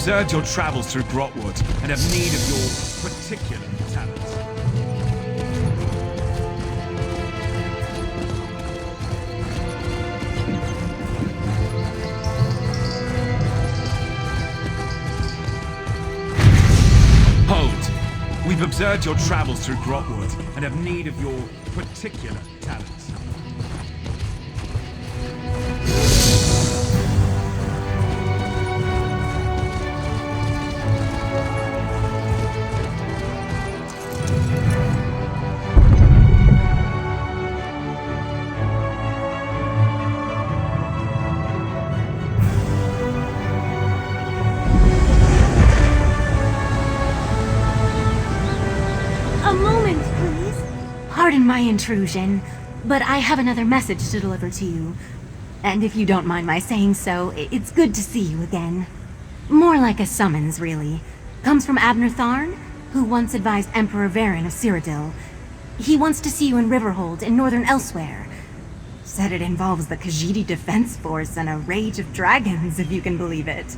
observed your travels through Grotwood and have need of your particular talents. Hold. We've observed your travels through Grotwood and have need of your particular talents. Pardon my intrusion, but I have another message to deliver to you. And if you don't mind my saying so, it's good to see you again. More like a summons, really. Comes from Abner Tharn, who once advised Emperor Varen of Cyrodiil. He wants to see you in Riverhold in northern Elsweyr. Said it involves the Khajiit Defense Force and a rage of dragons, if you can believe it.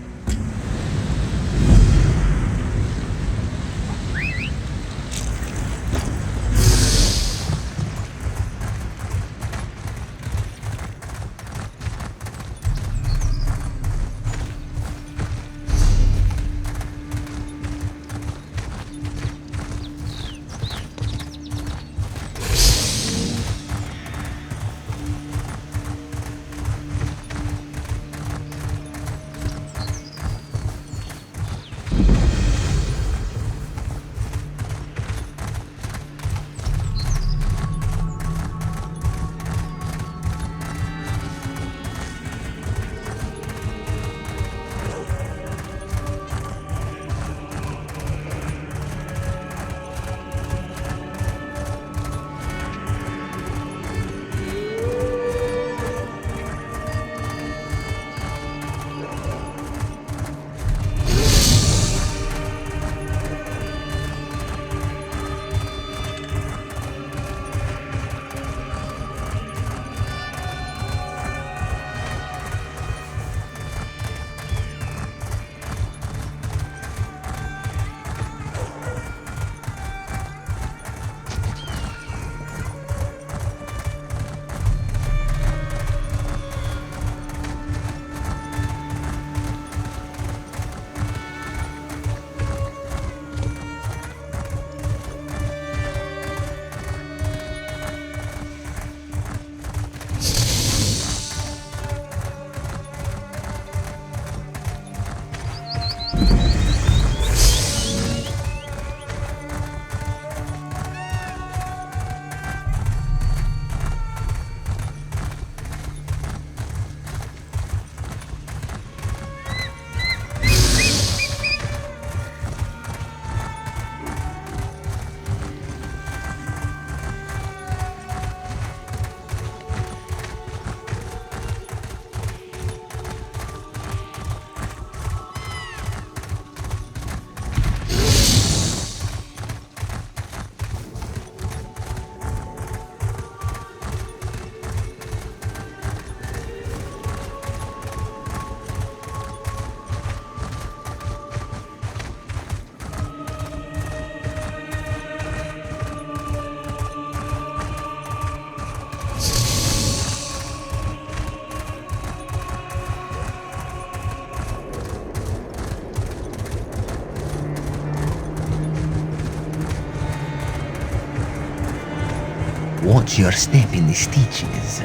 Watch your step in the stitches.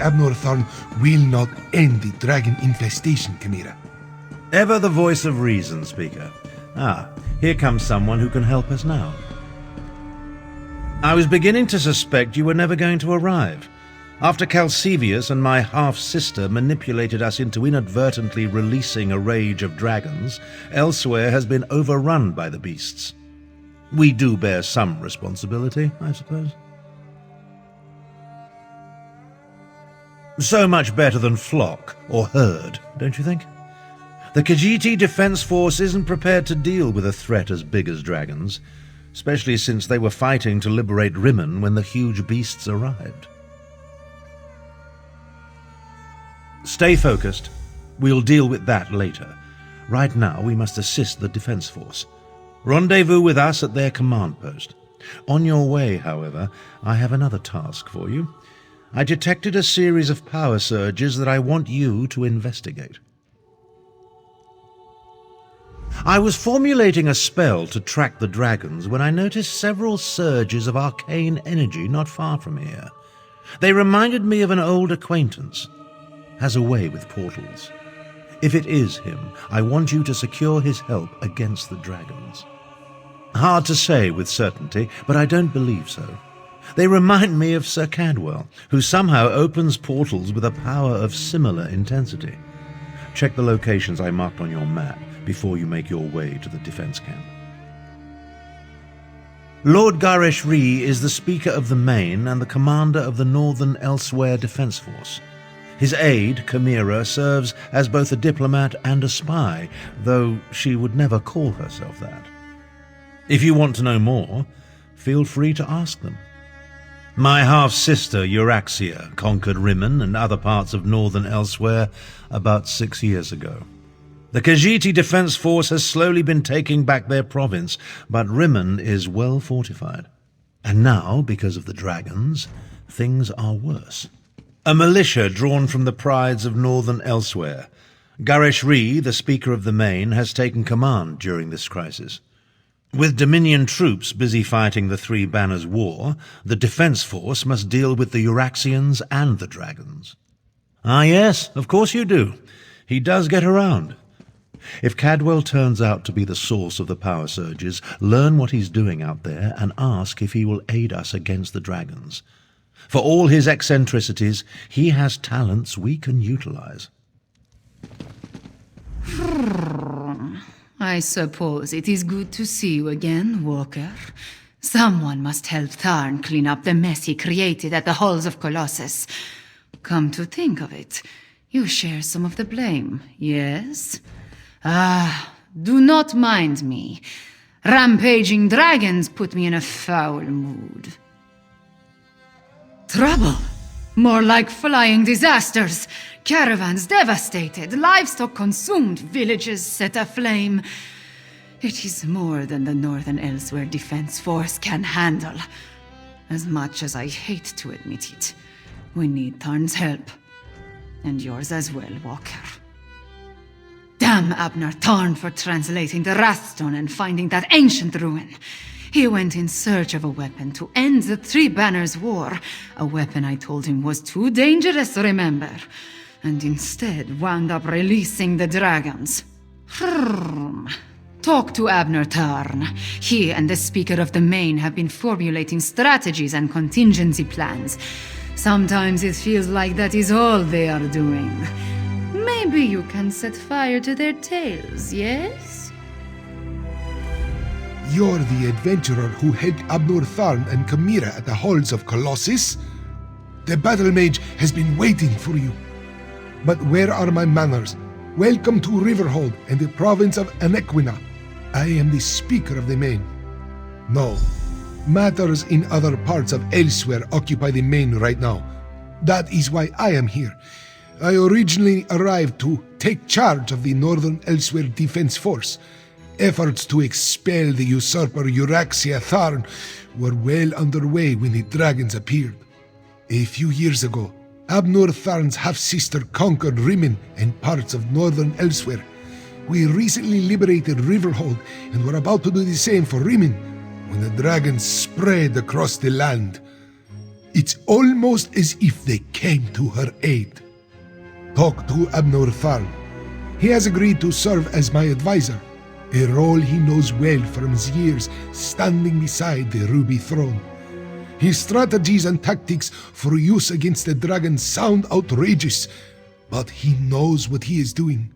Abnor Tharn will not end the dragon infestation, Chimera. Ever the voice of reason, Speaker. Ah, here comes someone who can help us now. I was beginning to suspect you were never going to arrive. After Calcevius and my half-sister manipulated us into inadvertently releasing a rage of dragons, Elsweyr has been overrun by the beasts. We do bear some responsibility, I suppose. So much better than flock or herd, don't you think? The Khajiit Defense Force isn't prepared to deal with a threat as big as dragons, especially since they were fighting to liberate Rimmen when the huge beasts arrived. Stay focused. We'll deal with that later. Right now, we must assist the Defense Force. Rendezvous with us at their command post. On your way, however, I have another task for you. I detected a series of power surges that I want you to investigate. I was formulating a spell to track the dragons when I noticed several surges of arcane energy not far from here. They reminded me of an old acquaintance. Has a way with portals. If it is him, I want you to secure his help against the dragons. Hard to say with certainty, but I don't believe so. They remind me of Sir Cadwell, who somehow opens portals with a power of similar intensity. Check the locations I marked on your map before you make your way to the defense camp. Lord Garesh Ree is the Speaker of the Main and the commander of the Northern Elsweyr Defense Force. His aide, Chimera, serves as both a diplomat and a spy, though she would never call herself that. If you want to know more, feel free to ask them. My half-sister, Euraxia, conquered Rimmen and other parts of northern Elsweyr about 6 years ago. The Khajiit Defense Force has slowly been taking back their province, but Rimmen is well fortified. And now, because of the dragons, things are worse. A militia drawn from the prides of northern Elsweyr. Garesh Ree, the Speaker of the Main, has taken command during this crisis. With Dominion troops busy fighting the Three Banners War, the Defense Force must deal with the Euraxians and the dragons. Ah yes, of course you do. He does get around. If Cadwell turns out to be the source of the power surges, learn what he's doing out there and ask if he will aid us against the dragons. For all his eccentricities, he has talents we can utilize. I suppose it is good to see you again, Walker. Someone must help Tharn clean up the mess he created at the Halls of Colossus. Come to think of it, you share some of the blame, yes? Ah, do not mind me. Rampaging dragons put me in a foul mood. Trouble? More like flying disasters. Caravans devastated, livestock consumed, villages set aflame. It is more than the Northern Elsweyr Defense Force can handle. As much as I hate to admit it, we need Tharn's help. And yours as well, Walker. Damn Abner Tharn for translating the Wrathstone and finding that ancient ruin. He went in search of a weapon to end the Three Banners War, a weapon I told him was too dangerous, remember, and instead wound up releasing the dragons. Talk to Abner Tharn. He and the Speaker of the Main have been formulating strategies and contingency plans. Sometimes it feels like that is all they are doing. Maybe you can set fire to their tails, yes? You're the adventurer who helped Abnor Tharn and Chimera at the Halls of Colossus? The battle mage has been waiting for you. But where are my manners? Welcome to Riverhold and the province of Anequina. I am the Speaker of the Main. No, matters in other parts of Elsweyr occupy the Main right now. That is why I am here. I originally arrived to take charge of the Northern Elsweyr Defense Force. Efforts to expel the usurper Euraxia Tharn were well underway when the dragons appeared. A few years ago, Abnor Tharn's half-sister conquered Rimmen and parts of northern Elsweyr. We recently liberated Riverhold and were about to do the same for Rimmen when the dragons spread across the land. It's almost as if they came to her aid. Talk to Abnor Tharn. He has agreed to serve as my advisor, a role he knows well from his years standing beside the Ruby Throne. His strategies and tactics for use against the dragon sound outrageous, but he knows what he is doing.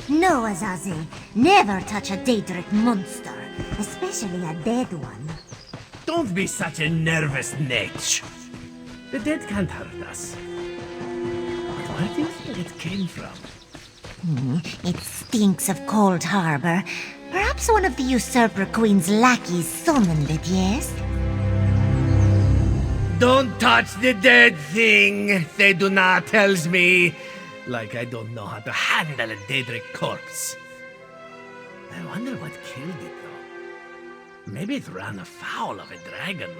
No, Azazi. Never touch a Daedric monster, especially a dead one. Don't be such a nervous netch. The dead can't hurt us. But where do you think it came from? It stinks of Cold Harbor. Perhaps one of the Usurper Queen's lackeys summoned it, yes? Don't touch the dead thing, Theduna tells me. Like I don't know how to handle a Daedric corpse. I wonder what killed it, though. Maybe it ran afoul of a dragon.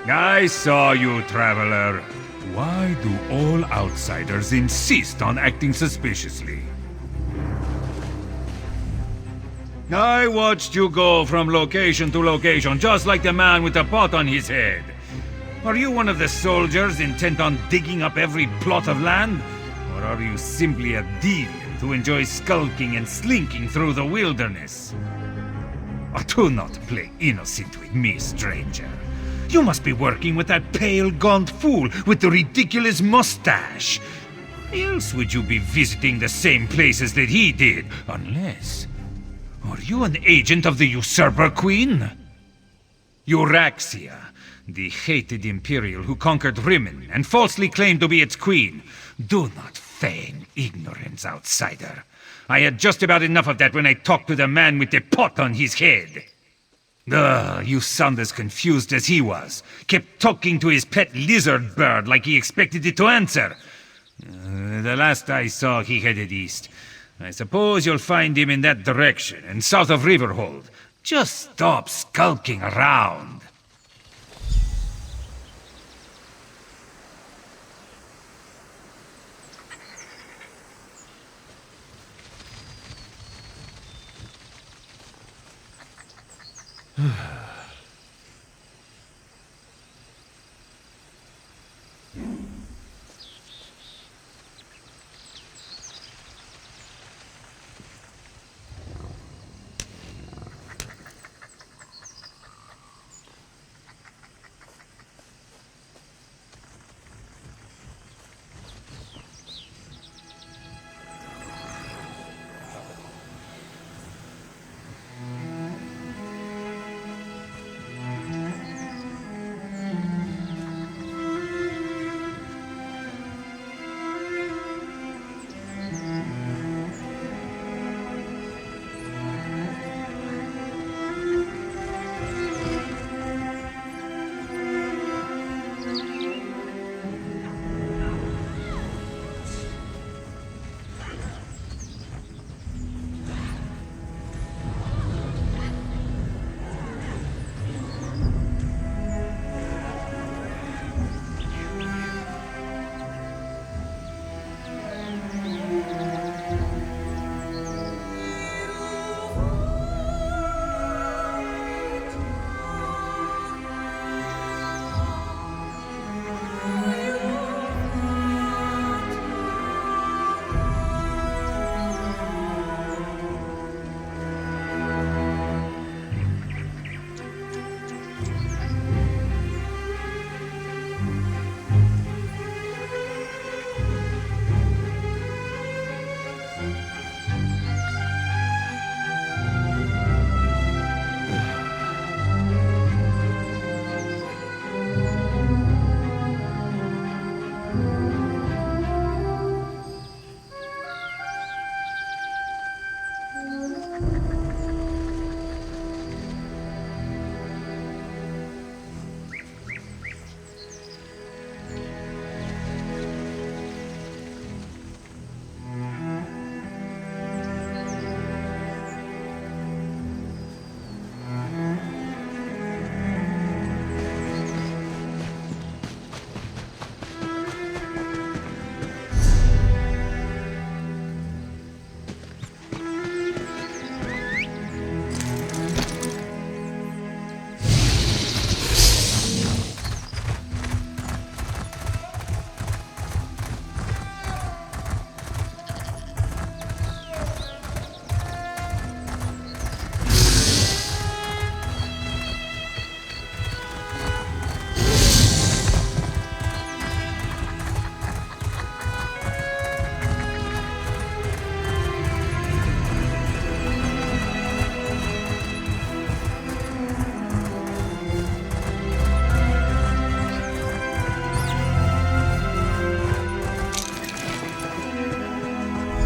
I saw you, traveler. Why do all outsiders insist on acting suspiciously? I watched you go from location to location, just like the man with the pot on his head. Are you one of the soldiers intent on digging up every plot of land? Or are you simply a deviant who enjoys skulking and slinking through the wilderness? Oh, do not play innocent with me, stranger. You must be working with that pale, gaunt fool with the ridiculous mustache. Why else would you be visiting the same places that he did? Unless Are you an agent of the Usurper Queen? Euraxia, the hated Imperial who conquered Rimmon and falsely claimed to be its queen. Do not feign ignorance, outsider. I had just about enough of that when I talked to the man with the pot on his head. Ugh, you sound as confused as he was. Kept talking to his pet lizard bird like he expected it to answer. The last I saw, he headed east. I suppose you'll find him in that direction, and south of Riverhold. Just stop skulking around.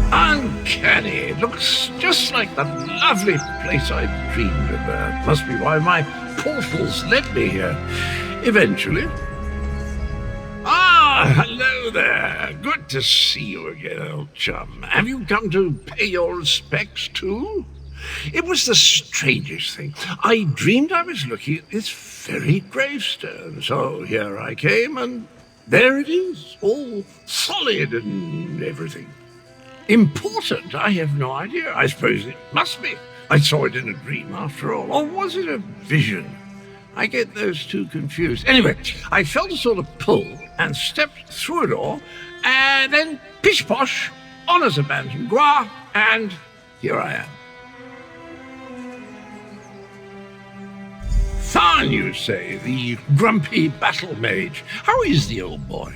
Uncanny. It looks just like the lovely place I dreamed of. Must be why my portals led me here. Eventually. Ah, hello there. Good to see you again, old chum. Have you come to pay your respects too? It was the strangest thing. I dreamed I was looking at this very gravestone. So here I came, and there it is, all solid and everything. Important? I have no idea. I suppose it must be. I saw it in a dream after all. Or was it a vision? I get those two confused. Anyway, I felt a sort of pull and stepped through a door, and then pish-posh, on as a bantam gras, and here I am. Tharn, you say, the grumpy battle mage. How is the old boy?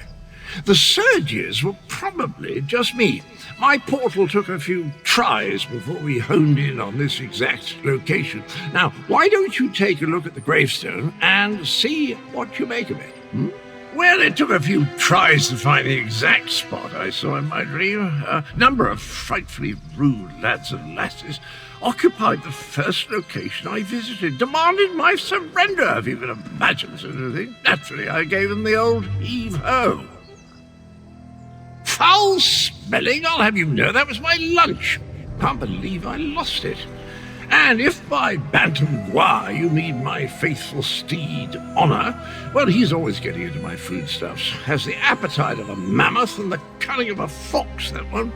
The surges were probably just me. My portal took a few tries before we honed in on this exact location. Now, why don't you take a look at the gravestone and see what you make of it? Well, it took a few tries to find the exact spot I saw in my dream. A number of frightfully rude lads and lasses occupied the first location I visited, demanded my surrender, if you can imagine such a thing. Naturally, I gave them the old heave-ho. Foul smelling, I'll have you know that was my lunch. Can't believe I lost it. And if by bantam bois you mean my faithful steed Honor, well, he's always getting into my foodstuffs. Has the appetite of a mammoth and the cunning of a fox, that one.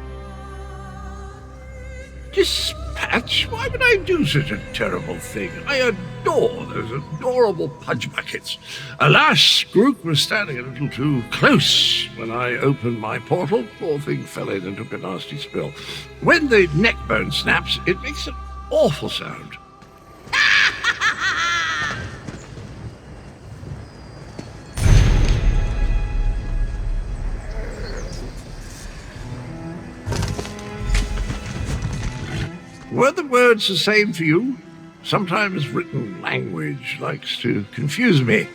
Dispatch? Why would I do such a terrible thing? I adore those adorable pudge buckets. Alas, Skrook was standing a little too close when I opened my portal. Poor thing fell in and took a nasty spill. When the neck bone snaps, it makes an awful sound. Were the words the same for you? Sometimes written language likes to confuse me.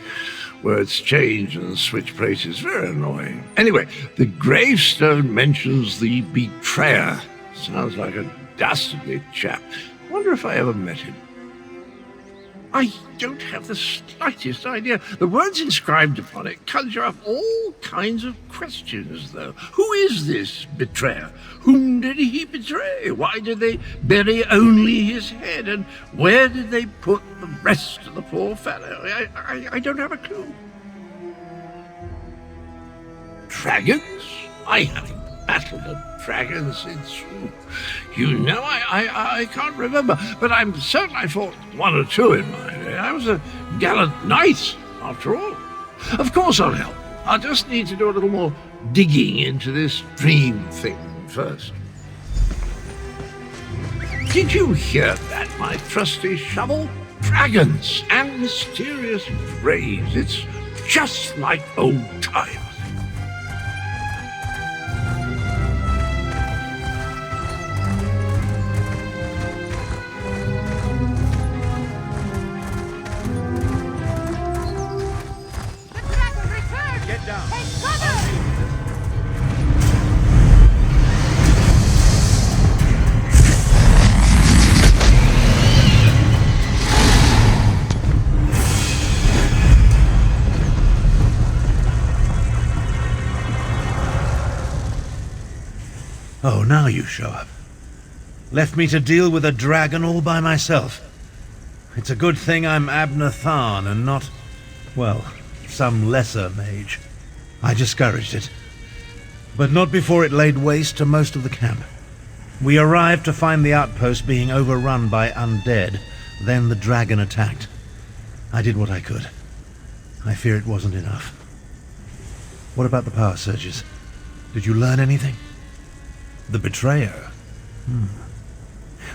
Words change and switch places. Very annoying. Anyway, the gravestone mentions the betrayer. Sounds like a dastardly chap. Wonder if I ever met him. I don't have the slightest idea. The words inscribed upon it conjure up all kinds of questions, though. Who is this betrayer? Whom did he betray? Why did they bury only his head? And where did they put the rest of the poor fellow? I don't have a clue. Dragons? I haven't battled a dragon since... You know, I can't remember, but I'm certain I fought one or two in my day. I was a gallant knight, after all. Of course I'll help. I'll just need to do a little more digging into this dream thing first. Did you hear that, my trusty shovel? Dragons and mysterious graves. It's just like old times. Oh, now you show up. Left me to deal with a dragon all by myself. It's a good thing I'm Abner Tharn and not, well, some lesser mage. I discouraged it. But not before it laid waste to most of the camp. We arrived to find the outpost being overrun by undead. Then the dragon attacked. I did what I could. I fear it wasn't enough. What about the power surges? Did you learn anything? The betrayer.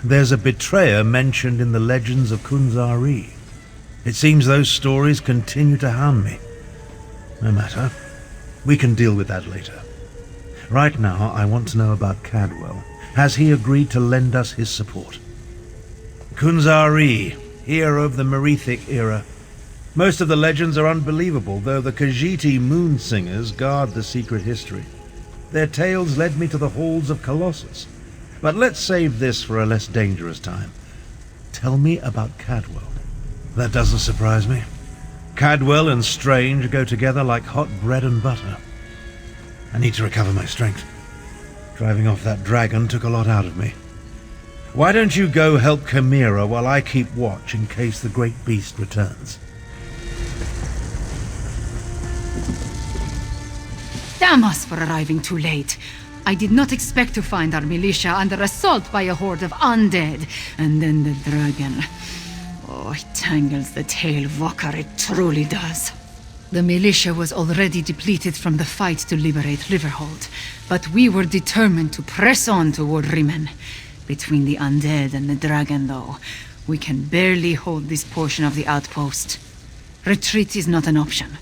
There's a betrayer mentioned in the legends of Kunzari. It seems those stories continue to hound me. No matter. We can deal with that later. Right now, I want to know about Cadwell. Has he agreed to lend us his support? Kunzari, hero of the Merethic era. Most of the legends are unbelievable, though the Khajiit moon singers guard the secret history. Their tales led me to the halls of Colossus. But let's save this for a less dangerous time. Tell me about Cadwell. That doesn't surprise me. Cadwell and Strange go together like hot bread and butter. I need to recover my strength. Driving off that dragon took a lot out of me. Why don't you go help Chimera while I keep watch in case the great beast returns? Damn us for arriving too late. I did not expect to find our militia under assault by a horde of undead, and then the dragon. Oh, it tangles the tail, Vokar, it truly does. The militia was already depleted from the fight to liberate Riverhold, but we were determined to press on toward Rimen. Between the undead and the dragon, though, we can barely hold this portion of the outpost. Retreat is not an option.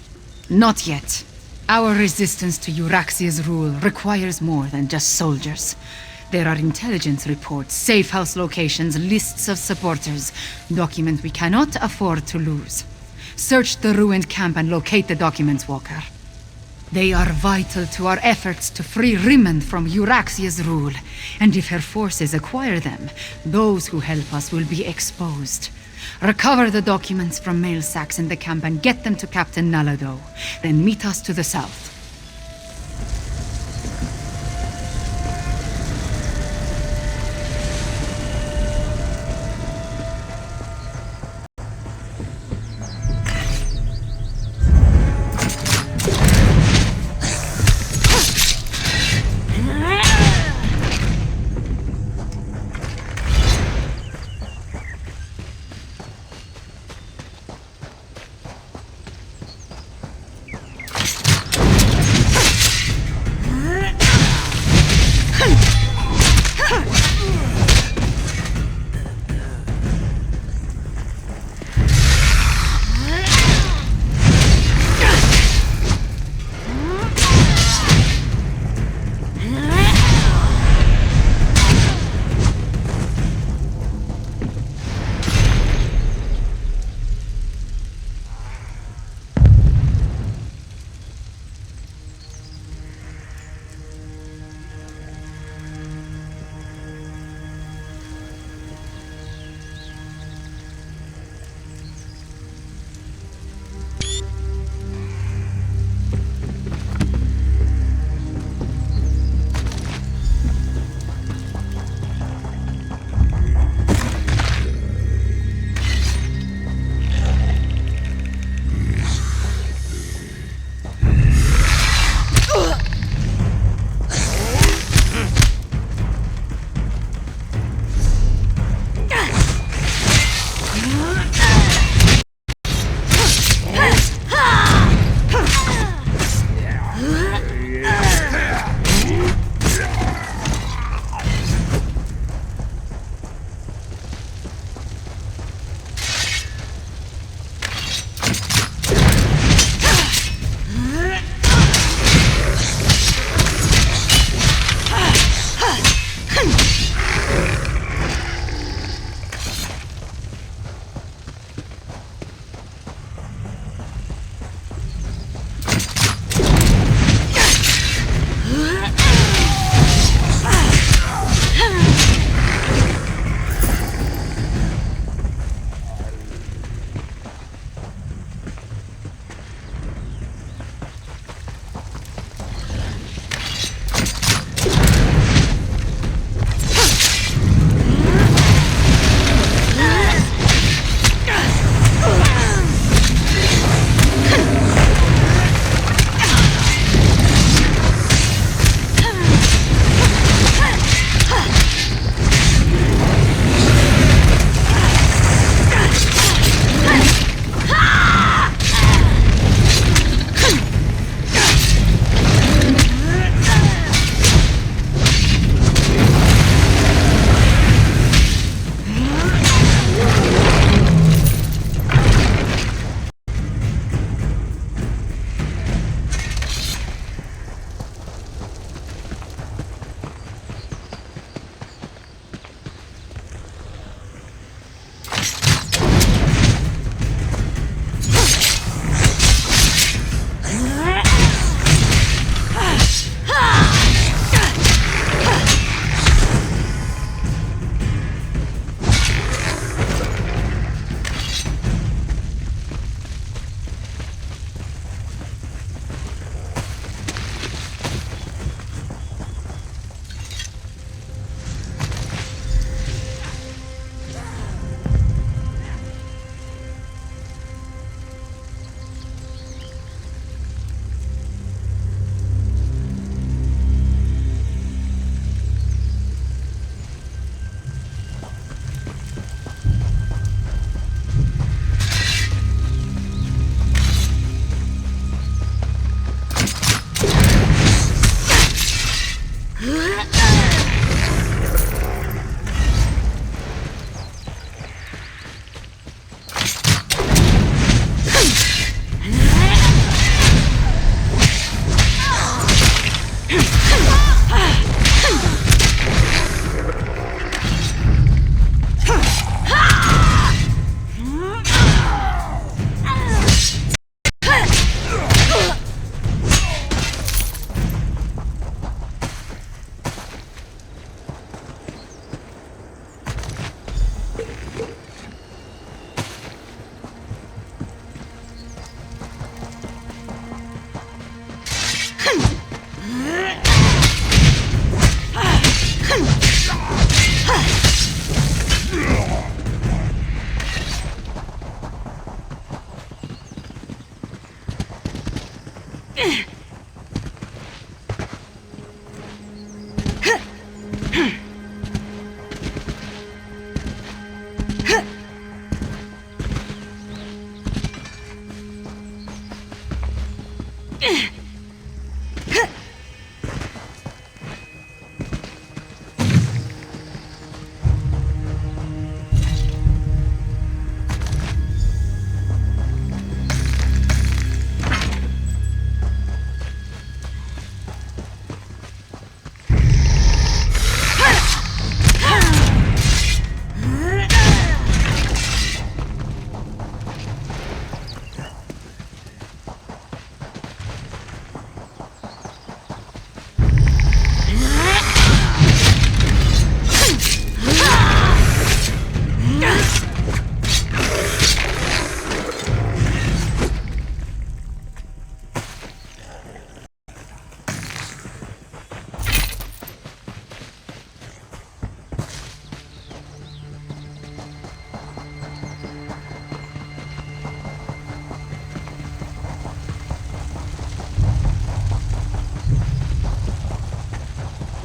Not yet. Our resistance to Euraxia's rule requires more than just soldiers. There are intelligence reports, safe house locations, lists of supporters, documents we cannot afford to lose. Search the ruined camp and locate the documents, Walker. They are vital to our efforts to free Rimond from Euraxia's rule, and if her forces acquire them, those who help us will be exposed. Recover the documents from mail sacks in the camp and get them to Captain Nalado. Then meet us to the south.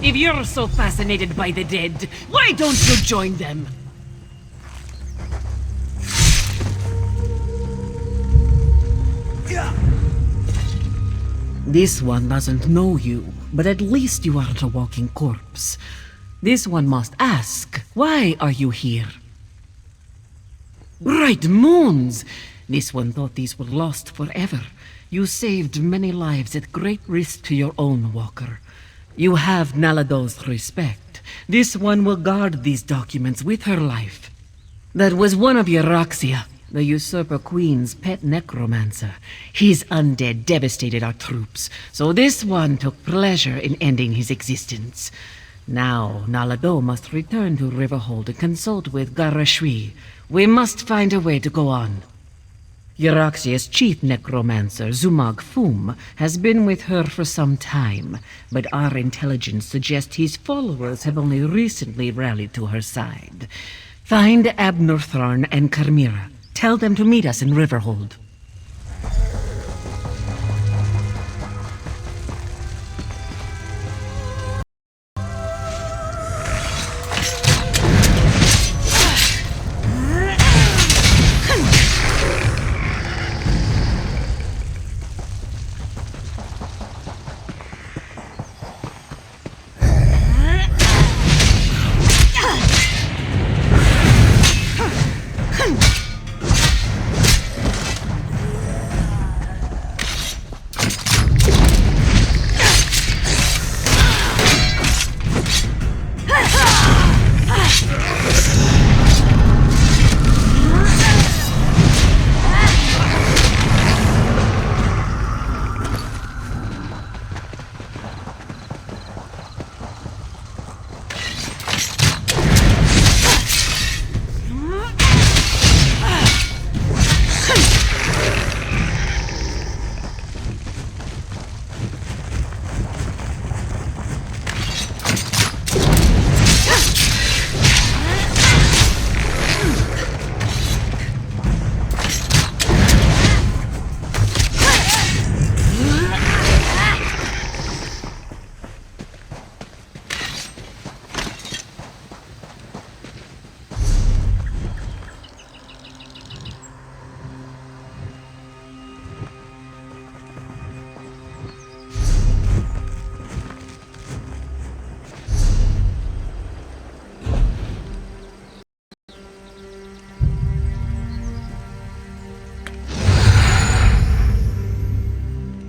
If you're so fascinated by the dead, why don't you join them? This one doesn't know you, but at least you aren't a walking corpse. This one must ask, why are you here? Bright moons! This one thought these were lost forever. You saved many lives at great risk to your own walker. You have Nalado's respect. This one will guard these documents with her life. That was one of Euraxia, the usurper queen's pet necromancer. His undead devastated our troops, so this one took pleasure in ending his existence. Now, Nalado must return to Riverhold and consult with Garashwi. We must find a way to go on. Euraxia's chief necromancer, Zumag Fum, has been with her for some time, but our intelligence suggests his followers have only recently rallied to her side. Find Abnortharn and Carmira. Tell them to meet us in Riverhold.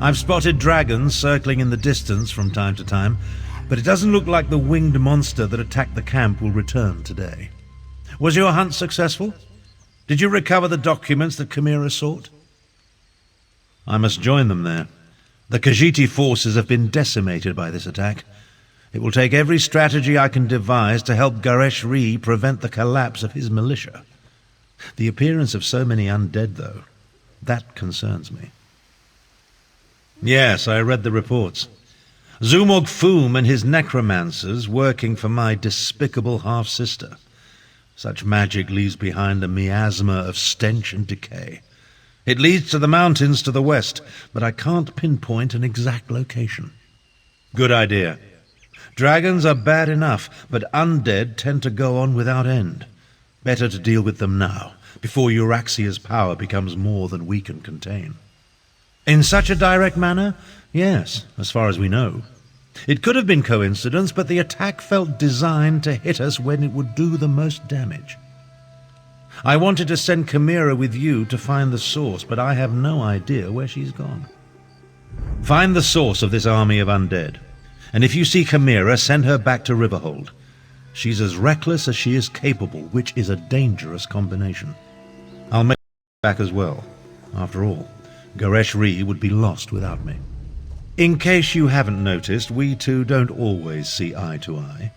I've spotted dragons circling in the distance from time to time, but it doesn't look like the winged monster that attacked the camp will return today. Was your hunt successful? Did you recover the documents that Chimera sought? I must join them there. The Khajiiti forces have been decimated by this attack. It will take every strategy I can devise to help Garesh-Ri prevent the collapse of his militia. The appearance of so many undead, though, that concerns me. Yes, I read the reports. Zumog Foom and his necromancers working for my despicable half-sister. Such magic leaves behind a miasma of stench and decay. It leads to the mountains to the west, but I can't pinpoint an exact location. Good idea. Dragons are bad enough, but undead tend to go on without end. Better to deal with them now, before Euraxia's power becomes more than we can contain. In such a direct manner? Yes, as far as we know. It could have been coincidence, but the attack felt designed to hit us when it would do the most damage. I wanted to send Chimera with you to find the source, but I have no idea where she's gone. Find the source of this army of undead, and if you see Chimera, send her back to Riverhold. She's as reckless as she is capable, which is a dangerous combination. I'll make her back as well. After all, Goresh Ree would be lost without me. In case you haven't noticed, we two don't always see eye to eye.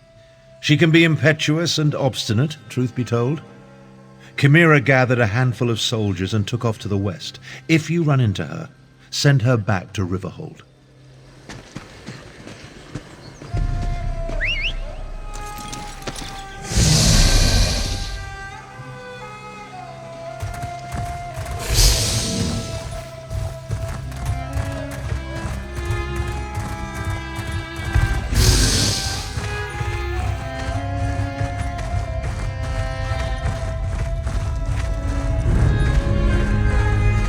She can be impetuous and obstinate, truth be told. Chimera gathered a handful of soldiers and took off to the west. If you run into her, send her back to Riverhold.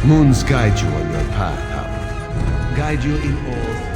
Moons guide you on your path, Howard. Guide you in all things.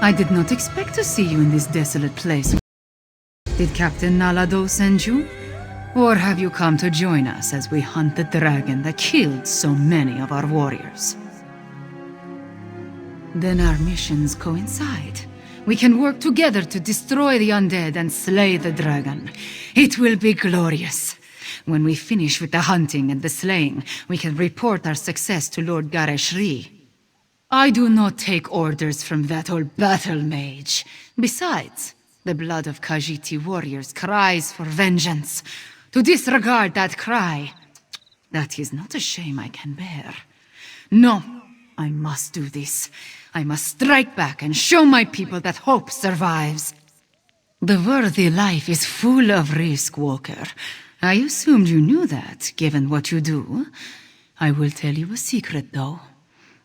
I did not expect to see you in this desolate place. Did Captain Nalado send you? Or have you come to join us as we hunt the dragon that killed so many of our warriors? Then our missions coincide. We can work together to destroy the undead and slay the dragon. It will be glorious. When we finish with the hunting and the slaying, we can report our success to Lord Goresh Ree. I do not take orders from that old battle mage. Besides, the blood of Khajiiti warriors cries for vengeance. To disregard that cry, that is not a shame I can bear. No, I must do this. I must strike back and show my people that hope survives. The worthy life is full of risk, Walker. I assumed you knew that, given what you do. I will tell you a secret, though.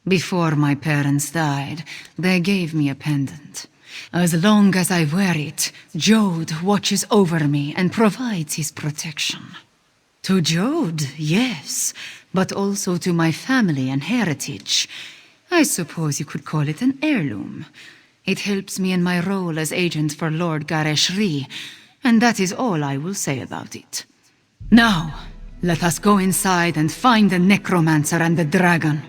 Before my parents died, they gave me a pendant. As long as I wear it, Jode watches over me and provides his protection. To Jode, yes, but also to my family and heritage. I suppose you could call it an heirloom. It helps me in my role as agent for Lord Gareshri, and that is all I will say about it. Now, let us go inside and find the necromancer and the dragon.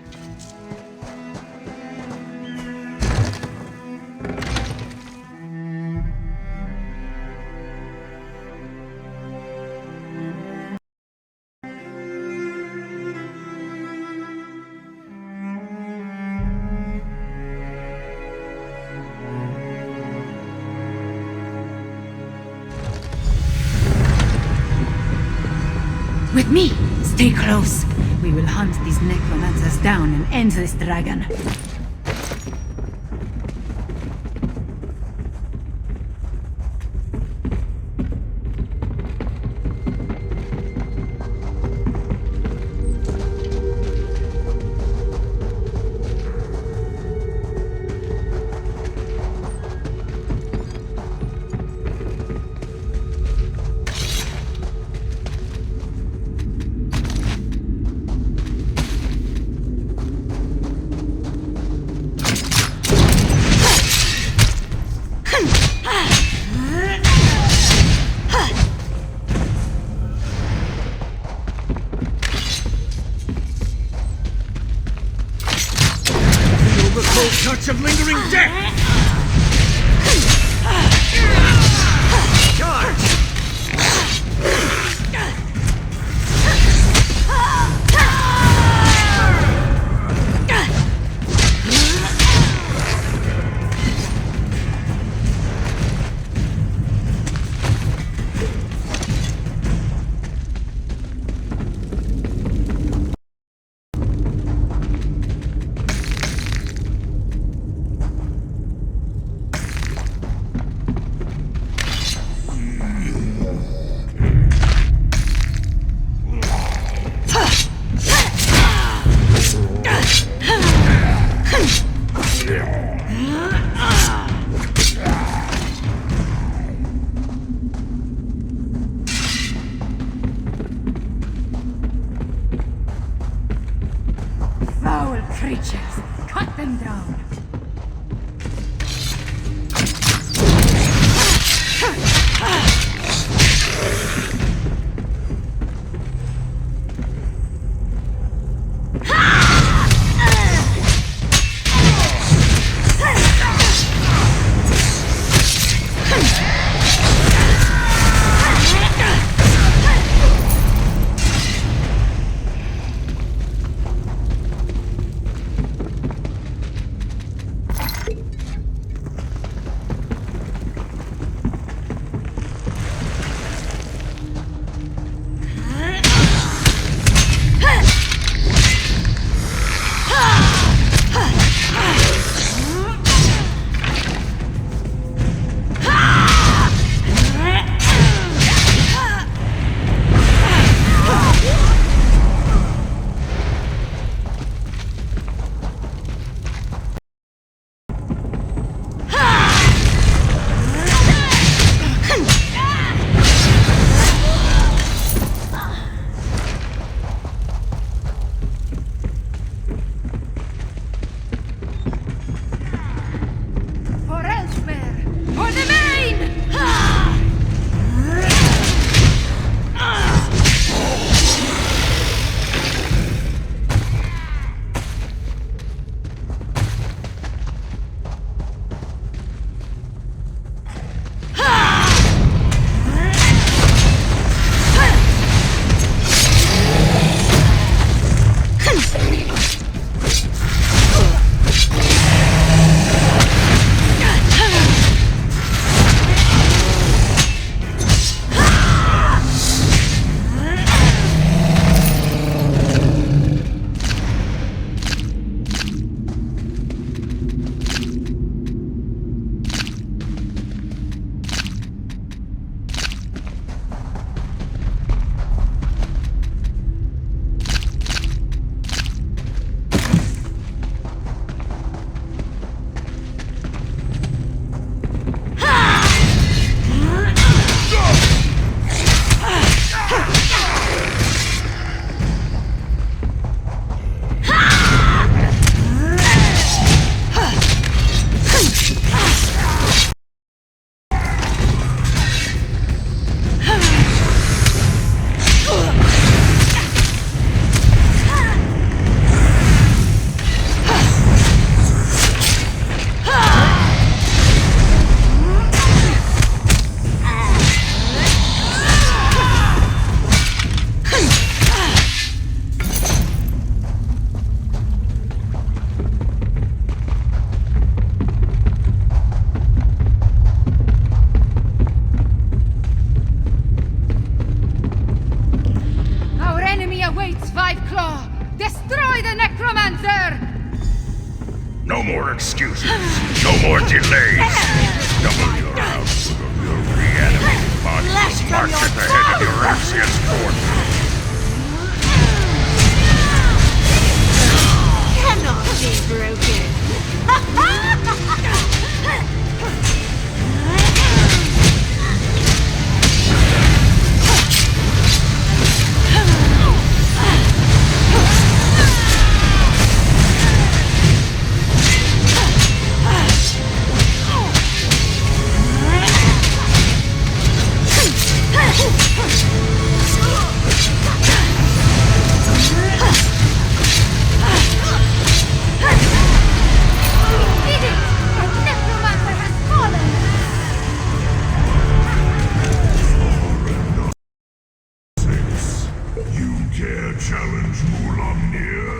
With me! Stay close! We will hunt these necromancers down and end this dragon. Touch of lingering death! Charge! Foul creatures! Cut them down! more excuses. No more delays. Double your output of your reanimated body. March at the head of your Axios force. Cannot be broken. Challenge Moulamnir?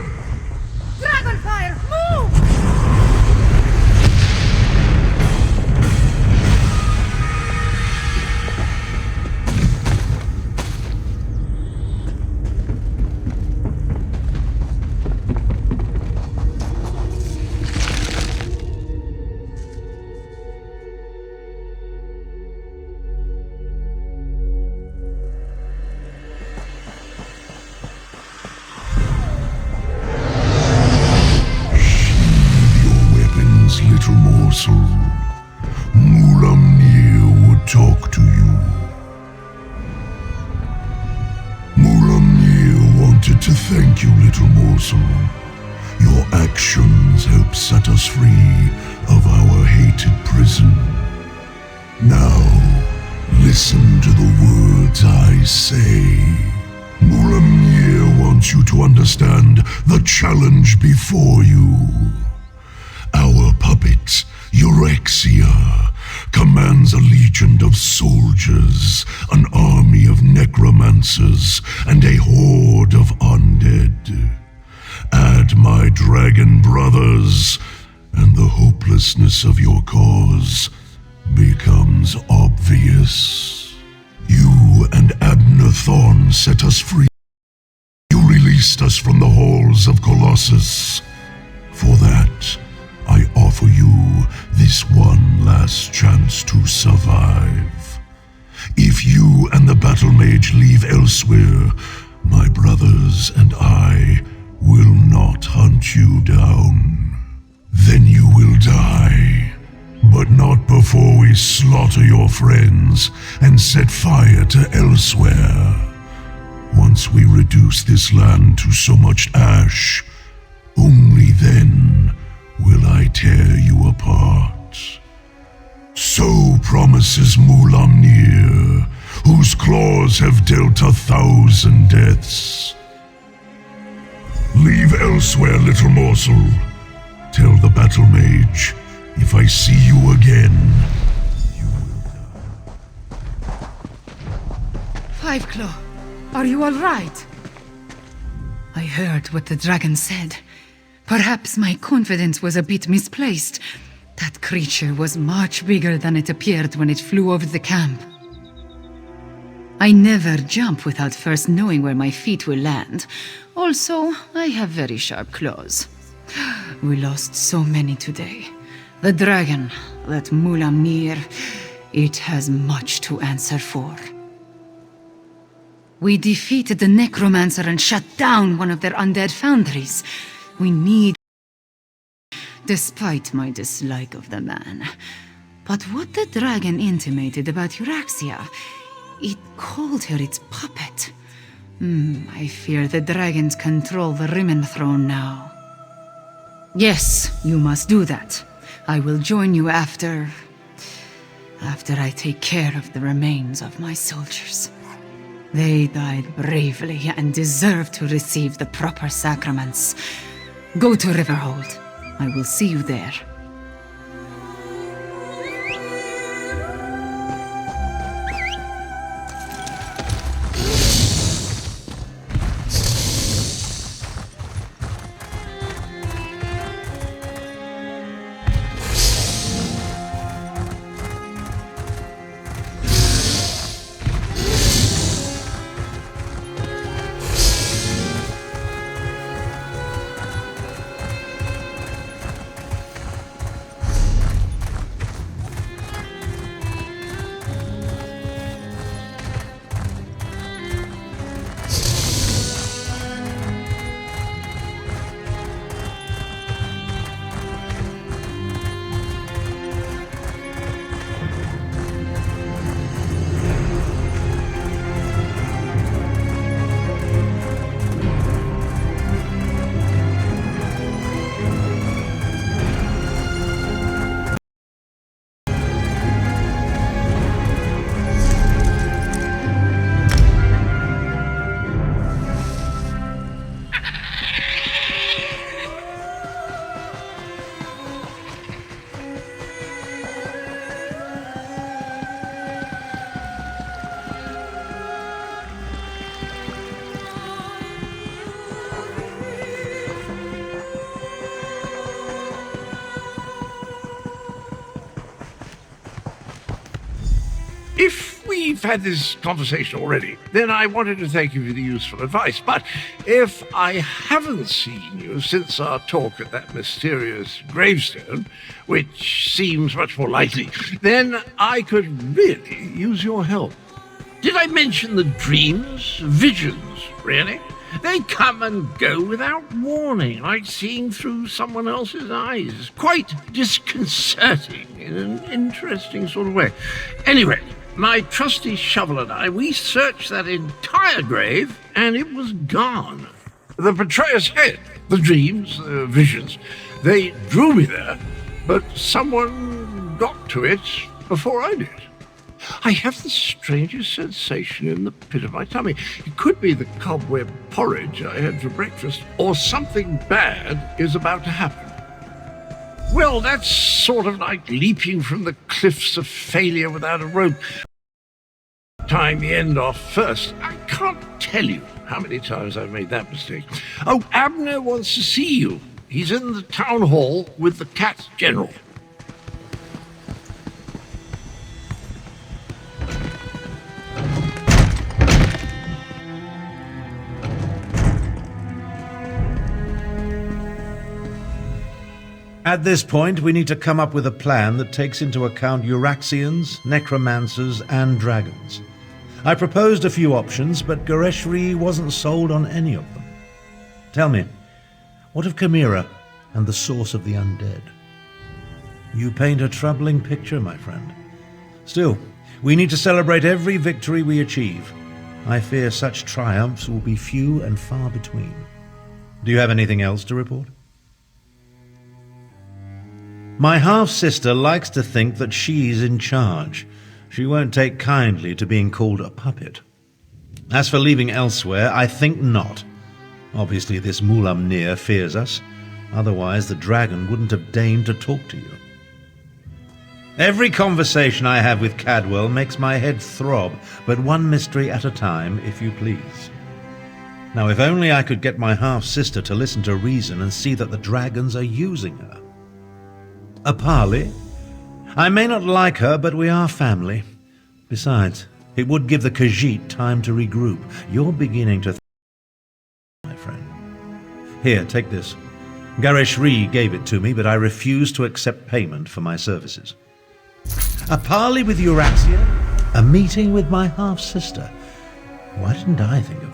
Dragonfire, move! Moulamnir would talk to you. Moulamnir wanted to thank you, little morsel. Your actions helped set us free of our hated prison. Now, listen to the words I say. Moulamnir wants you to understand the challenge before you. Our puppet, Eurexia, commands a legion of soldiers, an army of necromancers, and a horde of undead. Add my dragon brothers, and the hopelessness of your cause becomes obvious. You and Abner Thorn set us free. You released us from the halls of Colossus. For that, I offer you this one last chance to survive. If you and the battle mage leave Elsweyr, my brothers and I will not hunt you down. Then you will die, but not before we slaughter your friends and set fire to Elsweyr. Once we reduce this land to so much ash, only then will I tear you apart. So promises Moulamnir, whose claws have dealt 1,000 deaths. Leave Elsweyr, little morsel. Tell the battle mage, if I see you again, you will die. Fiveclaw, are you all right? I heard what the dragon said. Perhaps my confidence was a bit misplaced. That creature was much bigger than it appeared when it flew over the camp. I never jump without first knowing where my feet will land. Also, I have very sharp claws. We lost so many today. The dragon, that Moulamnir, it has much to answer for. We defeated the necromancer and shut down one of their undead foundries. We need, despite my dislike of the man. But what the dragon intimated about Eurexia, it called her its puppet. I fear the dragons control the Rimmen throne now. Yes, you must do that. I will join you after I take care of the remains of my soldiers. They died bravely and deserve to receive the proper sacraments. Go to Riverhold. I will see you there. If we've had this conversation already, then I wanted to thank you for the useful advice. But if I haven't seen you since our talk at that mysterious gravestone, which seems much more likely, then I could really use your help. Did I mention the dreams? Visions, really? They come and go without warning, like seeing through someone else's eyes. Quite disconcerting in an interesting sort of way. Anyway, my trusty shovel and I, we searched that entire grave, and it was gone. The betrayer's head, the dreams, the visions, they drew me there, but someone got to it before I did. I have the strangest sensation in the pit of my tummy. It could be the cobweb porridge I had for breakfast, or something bad is about to happen. Well, that's sort of like leaping from the cliffs of failure without a rope. Tying the end off first. I can't tell you how many times I've made that mistake. Oh, Abner wants to see you. He's in the town hall with the Cat General. At this point, we need to come up with a plan that takes into account Euraxians, necromancers, and dragons. I proposed a few options, but Gareshri wasn't sold on any of them. Tell me, what of Chimera and the source of the undead? You paint a troubling picture, my friend. Still, we need to celebrate every victory we achieve. I fear such triumphs will be few and far between. Do you have anything else to report? My half-sister likes to think that she's in charge. She won't take kindly to being called a puppet. As for leaving Elsweyr, I think not. Obviously this Mulamnir fears us. Otherwise the dragon wouldn't have deigned to talk to you. Every conversation I have with Cadwell makes my head throb, but one mystery at a time, if you please. Now, if only I could get my half-sister to listen to reason and see that the dragons are using her. Apali? I may not like her, but we are family. Besides, it would give the Khajiit time to regroup. You're beginning to my friend. Here, take this. Gareshri gave it to me, but I refuse to accept payment for my services. A parley with Euraxia? A meeting with my half-sister? Why didn't I think of